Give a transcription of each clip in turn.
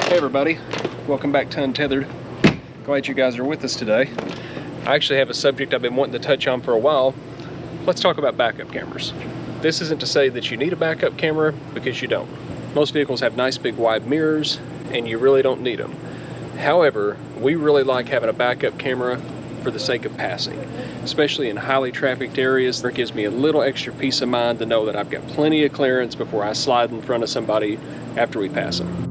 Hey everybody, welcome back to Untethered. Glad you guys are with us today. I actually have a subject I've been wanting to touch on for a while. Let's talk about backup cameras. This isn't to say that you need a backup camera, because you don't. Most vehicles have nice big wide mirrors and you really don't need them. However, we really like having a backup camera for the sake of passing, especially in highly trafficked areas. It gives me a little extra peace of mind to know that I've got plenty of clearance before I slide in front of somebody after we pass them.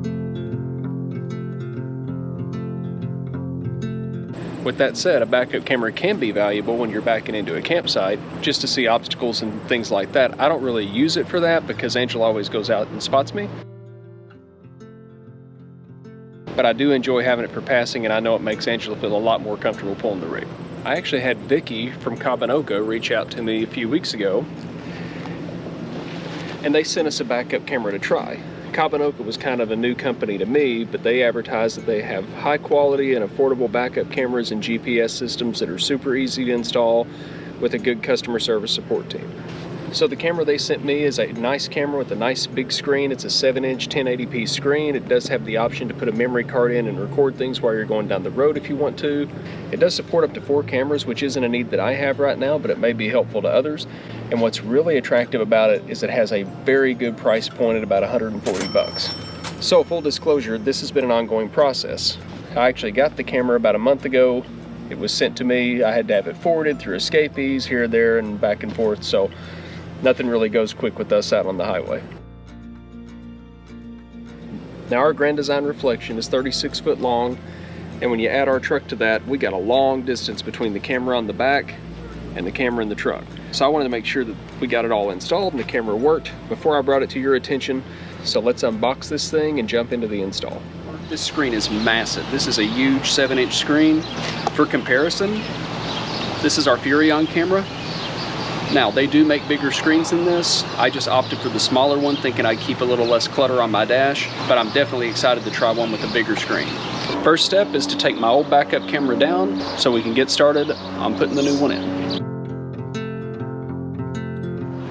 With that said, a backup camera can be valuable when you're backing into a campsite, just to see obstacles and things like that. I don't really use it for that because Angela always goes out and spots me. But I do enjoy having it for passing, and I know it makes Angela feel a lot more comfortable pulling the rig. I actually had Vicky from Kobanoica reach out to me a few weeks ago, and they sent us a backup camera to try. Kobanoica was kind of a new company to me, but they advertise that they have high quality and affordable backup cameras and GPS systems that are super easy to install with a good customer service support team. So the camera they sent me is a nice camera with a nice big screen. It's a 7-inch 1080p screen. It does have the option to put a memory card in and record things while you're going down the road if you want to. It does support up to 4 cameras, which isn't a need that I have right now, but it may be helpful to others. And what's really attractive about it is it has a very good price point at about 140 bucks. So full disclosure, this has been an ongoing process. I actually got the camera about a month ago. It was sent to me. I had to have it forwarded through escapees here, there, and back and forth. So nothing really goes quick with us out on the highway. Now our Grand Design Reflection is 36 foot long, and when you add our truck to that, we got a long distance between the camera on the back and the camera in the truck. So I wanted to make sure that we got it all installed and the camera worked before I brought it to your attention. So let's unbox this thing and jump into the install. This screen is massive. This is a huge 7-inch screen. For comparison, this is our Furrion camera. Now, they do make bigger screens than this. I just opted for the smaller one, thinking I'd keep a little less clutter on my dash, but I'm definitely excited to try one with a bigger screen. First step is to take my old backup camera down so we can get started on putting the new one in.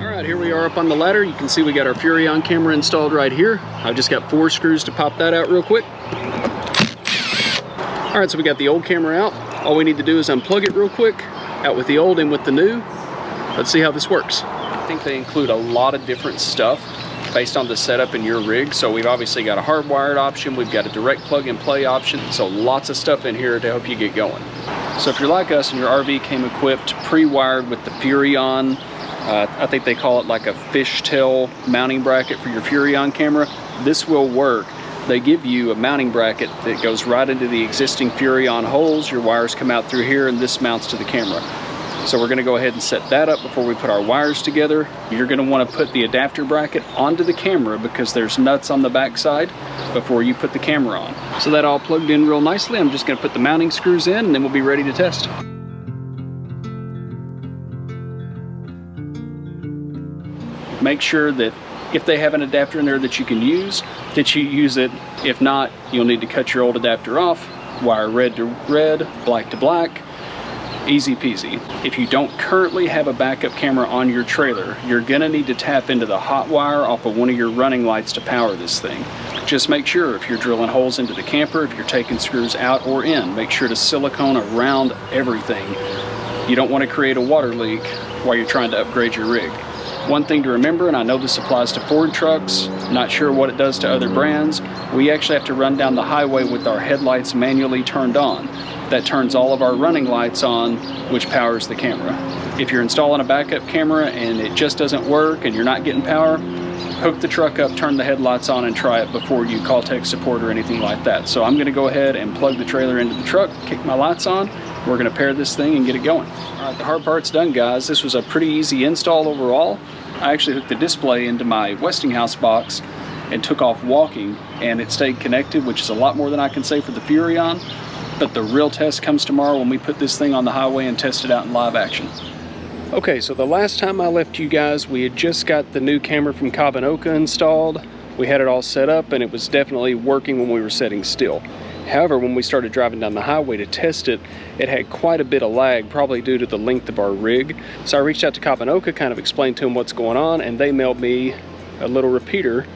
All right, here we are up on the ladder. You can see we got our Furrion camera installed right here. I've just got 4 screws to pop that out real quick. All right, so we got the old camera out. All we need to do is unplug it real quick, out with the old, in with the new. Let's see how this works. I think they include a lot of different stuff based on the setup in your rig. So we've obviously got a hardwired option, we've got a direct plug and play option, so lots of stuff in here to help you get going. So if you're like us and your RV came equipped, pre-wired with the Furrion, I think they call it like a fishtail mounting bracket for your Furrion camera, this will work. They give you a mounting bracket that goes right into the existing Furrion holes. Your wires come out through here and this mounts to the camera. So we're going to go ahead and set that up before we put our wires together. You're going to want to put the adapter bracket onto the camera because there's nuts on the back side before you put the camera on. So that all plugged in real nicely. I'm just going to put the mounting screws in and then we'll be ready to test. Make sure that if they have an adapter in there that you can use, that you use it. If not, you'll need to cut your old adapter off, wire red to red, black to black. Easy peasy. If you don't currently have a backup camera on your trailer, you're gonna need to tap into the hot wire off of one of your running lights to power this thing. Just make sure if you're drilling holes into the camper, if you're taking screws out or in, make sure to silicone around everything. You don't want to create a water leak while you're trying to upgrade your rig. One thing to remember, and I know this applies to Ford trucks, not sure what it does to other brands, we actually have to run down the highway with our headlights manually turned on. That turns all of our running lights on, which powers the camera. If you're installing a backup camera and it just doesn't work and you're not getting power, hook the truck up, turn the headlights on and try it before you call tech support or anything like that. So I'm gonna go ahead and plug the trailer into the truck, kick my lights on. We're gonna pair this thing and get it going. All right, the hard part's done, guys. This was a pretty easy install overall. I actually hooked the display into my Westinghouse box and took off walking, and it stayed connected, which is a lot more than I can say for the Furrion. But the real test comes tomorrow when we put this thing on the highway and test it out in live action. Okay, so the last time I left you guys, we had just got the new camera from Kobanoica installed. We had it all set up and it was definitely working when we were sitting still. However, when we started driving down the highway to test it, it had quite a bit of lag, probably due to the length of our rig. So I reached out to Kobanoica, kind of explained to them what's going on, and they mailed me a little repeater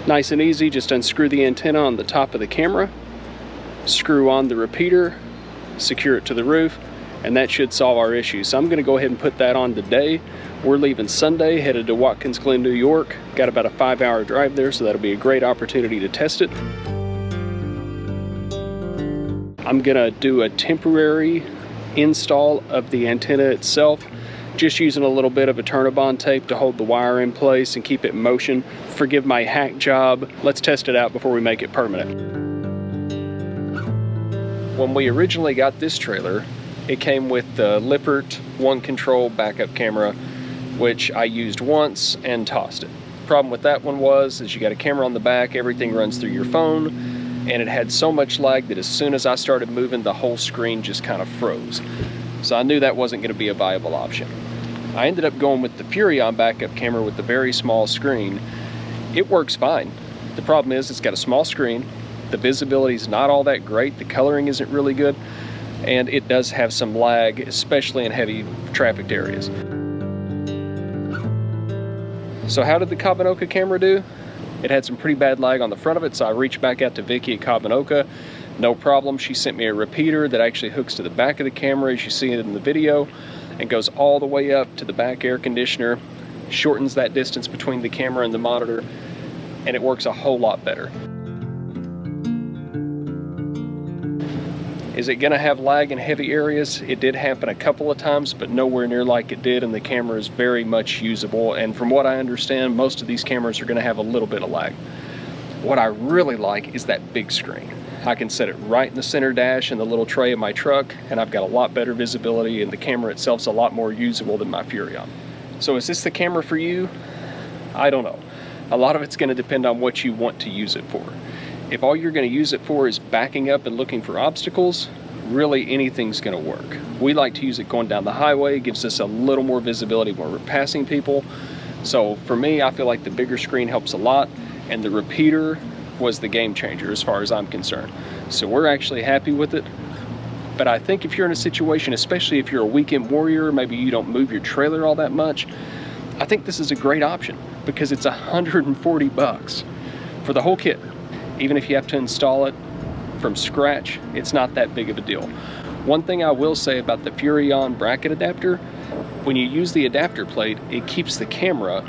Nice and easy, just unscrew the antenna on the top of the camera, screw on the repeater, secure it to the roof, and that should solve our issue. So I'm gonna go ahead and put that on today. We're leaving Sunday, headed to Watkins Glen, New York. Got about a 5-hour drive there, so that'll be a great opportunity to test it. I'm gonna do a temporary install of the antenna itself, just using a little bit of a Turnabond tape to hold the wire in place and keep it in motion. Forgive my hack job. Let's test it out before we make it permanent. When we originally got this trailer, it came with the Lippert one control backup camera, which I used once and tossed it. Problem with that one was you got a camera on the back, everything runs through your phone, and it had so much lag that as soon as I started moving, the whole screen just kind of froze. So I knew that wasn't going to be a viable option. I ended up going with the Furrion backup camera with the very small screen. It works fine. The problem is it's got a small screen, the visibility is not all that great, the coloring isn't really good, and it does have some lag, especially in heavy trafficked areas. So how did the Kobanoica camera do? It had some pretty bad lag on the front of it, so I reached back out to Vicky at Kobanoica. No problem, she sent me a repeater that actually hooks to the back of the camera, as you see it in the video, and goes all the way up to the back air conditioner, shortens that distance between the camera and the monitor, and it works a whole lot better. Is it gonna have lag in heavy areas? It did happen a couple of times, but nowhere near like it did, and the camera is very much usable. And from what I understand, most of these cameras are gonna have a little bit of lag. What I really like is that big screen. I can set it right in the center dash in the little tray of my truck, and I've got a lot better visibility, and the camera itself is a lot more usable than my Furrion. So is this the camera for you? I don't know. A lot of it's gonna depend on what you want to use it for. If all you're going to use it for is backing up and looking for obstacles, really anything's going to work. We like to use it going down the highway. It gives us a little more visibility when we're passing people. So for me, I feel like the bigger screen helps a lot, and the repeater was the game changer as far as I'm concerned. So we're actually happy with it. But I think if you're in a situation, especially if you're a weekend warrior, maybe you don't move your trailer all that much, I think this is a great option because it's $140 for the whole kit. Even if you have to install it from scratch, it's not that big of a deal. One thing I will say about the Furrion bracket adapter, when you use the adapter plate, it keeps the camera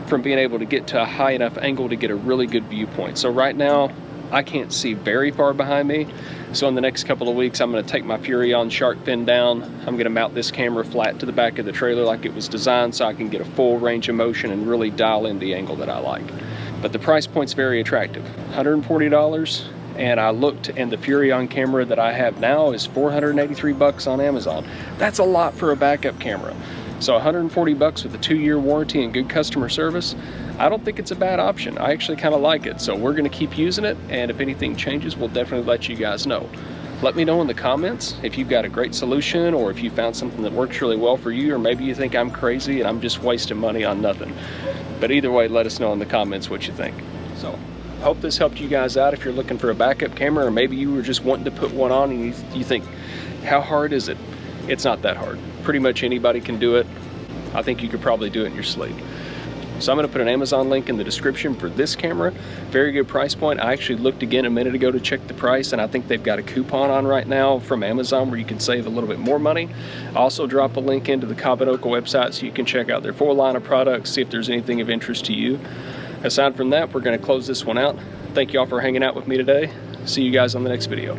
from being able to get to a high enough angle to get a really good viewpoint. So right now, I can't see very far behind me. So in the next couple of weeks, I'm gonna take my Furrion shark fin down. I'm gonna mount this camera flat to the back of the trailer like it was designed so I can get a full range of motion and really dial in the angle that I like. But the price point's very attractive, $140, and I looked, and the Furrion camera that I have now is $483 on Amazon. That's a lot for a backup camera. So $140 with a 2-year warranty and good customer service, I don't think it's a bad option. I actually kind of like it, so we're gonna keep using it, and if anything changes, we'll definitely let you guys know. Let me know in the comments if you've got a great solution, or if you found something that works really well for you, or maybe you think I'm crazy and I'm just wasting money on nothing. But either way, let us know in the comments what you think. So, hope this helped you guys out if you're looking for a backup camera, or maybe you were just wanting to put one on and you think, how hard is it? It's not that hard. Pretty much anybody can do it. I think you could probably do it in your sleep. So I'm gonna put an Amazon link in the description for this camera. Very good price point. I actually looked again a minute ago to check the price, and I think they've got a coupon on right now from Amazon where you can save a little bit more money. I'll also drop a link into the Kobanoica website so you can check out their full line of products, see if there's anything of interest to you. Aside from that, we're gonna close this one out. Thank you all for hanging out with me today. See you guys on the next video.